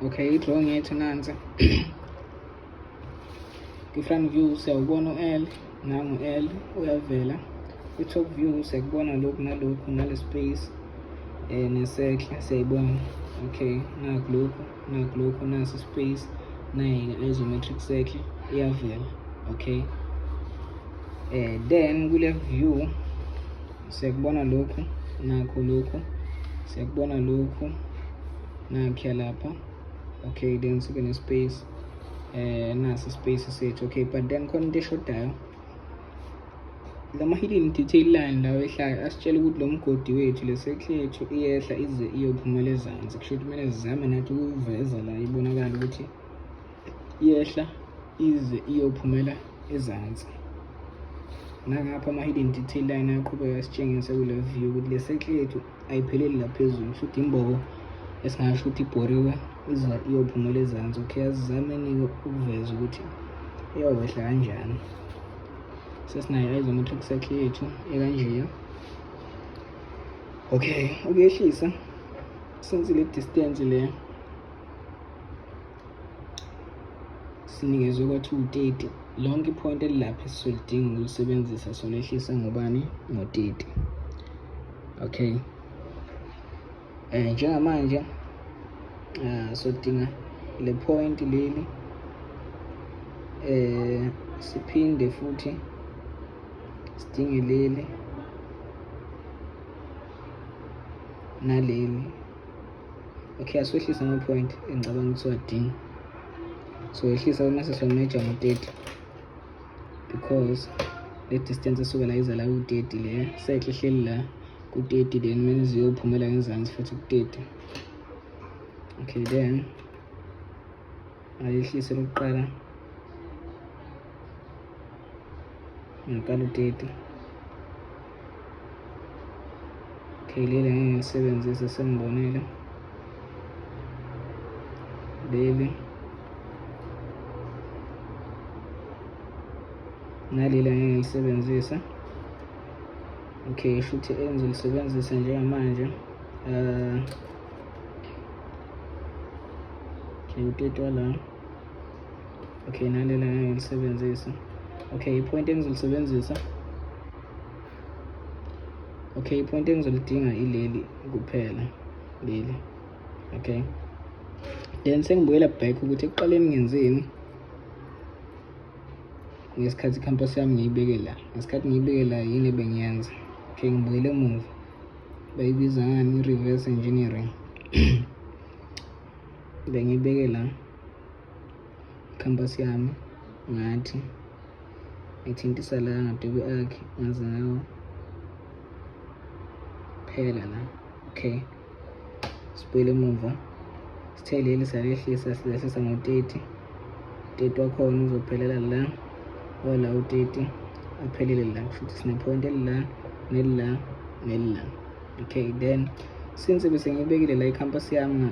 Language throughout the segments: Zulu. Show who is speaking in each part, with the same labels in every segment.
Speaker 1: Okay, i-drawing yethu nansi. Kwi-front view siyawubona u-L, nangu-L uyavela. Kwi-top view siyakubona lokhu nalokhu, nale space nesekhle siyayibona. Okay, naku lokhu nasi space, nayi isometric circle iyavela. Okay, then kule view siyakubona lokhu, nakho lokhu, siyakubona lokhu, nakhuya lapha. Okay, then sibe ne-space, nasi space sethu. Okay, but then khona into eshodayo, lama hidden detail line lawo ehlayo asitshela ukuthi lo mgodi wethu, le circle yethu iyehla ize iyophumela ezansi. Kusho ukuthi kumele sizame nathi ukuveza la ibonakala ukuthi iyehla ize iyophumela ezansi. Nangapha ama-hidden detail line ayaqhubeka asitshengisa kule view ukuthi le circle yethu ayipheleli la phezulu, futhi imbobo esingasho ukuthi ibhoriwe ize iyophumela ezansi. Okay, asizameni ukuveza ukuthi iyowehla kanjani. Sesinayo isometric circle yethu ekanjeya. Okay, ukuyehlisa since le distance le sinikezwe kwa-230, lonke ipoint elilapha sizolidinga ukulisebenzisa solehlisa ngobani? Ngo-30. Okay, njengamanje sodinga le point leli, siphinde futhi sidinge leli naleli. Okay, asiwehlisa ama-point engicabanga ukuthi siwadinga. So ehlisa mase siwameja ngo-30 because le distance esuka la iza la ku-30 le circle ihleli la ku-30, then kumele ziyophumela ngezansi futhi ku-30. Okay, then ayehlise lokuqala ngaqala u-30. Okay, leli ngeke ngilisebenzise, sengibonile leli naleli ngeke ngilisebenzisa. Okay, futhi engizolisebenzisa njengamanje okay, u-30 wala. Okay, nalela ngeke ngilisebenzisa. Okay, ipoint engizolisebenzisa, okay, ipoint engizolidinga ileli kuphela, leli. Okay, then sengibuyela back ukuthi ekuqaleni ngenzeni ngesikhathi i-compass yami ngiyibeke la. Ngesikhathi ngiyibeke la yini ebengiyenza. Okay, ngibuyele emuva, bayibiza ngani? I-reverse engineering. Bengiyibeke la i-compass yami, ngathi ngithintisa la ngadwebe akhe ngaze ngawo phela la. Okay, sibuyele emuva, sithe leli salehlisa, silehlisa ngo-30. 30 wakhona uzophelela la, wala u-30 aphelele la, futhi sine-point elila nelila nelila. Okay, then since bese ngiyibekile la i-compass yami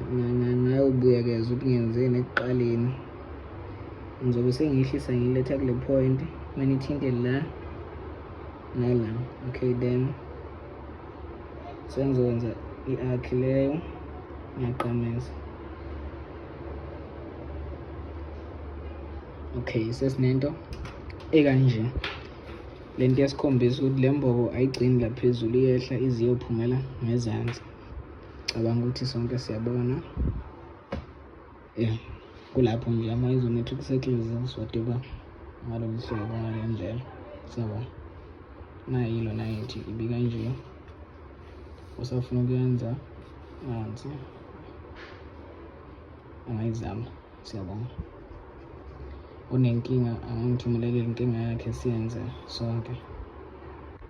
Speaker 1: ngayobuyekeza ukuthi ngenzeni ekuqaleni, ngizobe sengiyehlisa ngiyiletha kule point, manje ithinte la nala. Okay, then sengizokwenza i-arc leyo ngiyaqamisa. Okay, sesinento ekanje. Lento yasikhombisa ukuthi le mbobo ayigcini la phezulu, iyehla ize iyophumela ngezansi. Cabanga ukuthi sonke siyabona. Kulapho nje ama-isometric circles siwadweba ngalolu hlobo, ngale ndlela. Siyabona, nayilo nayithi ibi kanje. Usafuna ukuyenza nansi, angayizama. Siyabona, unenkinga angangithumelele inkinga yakhe siyenze sonke.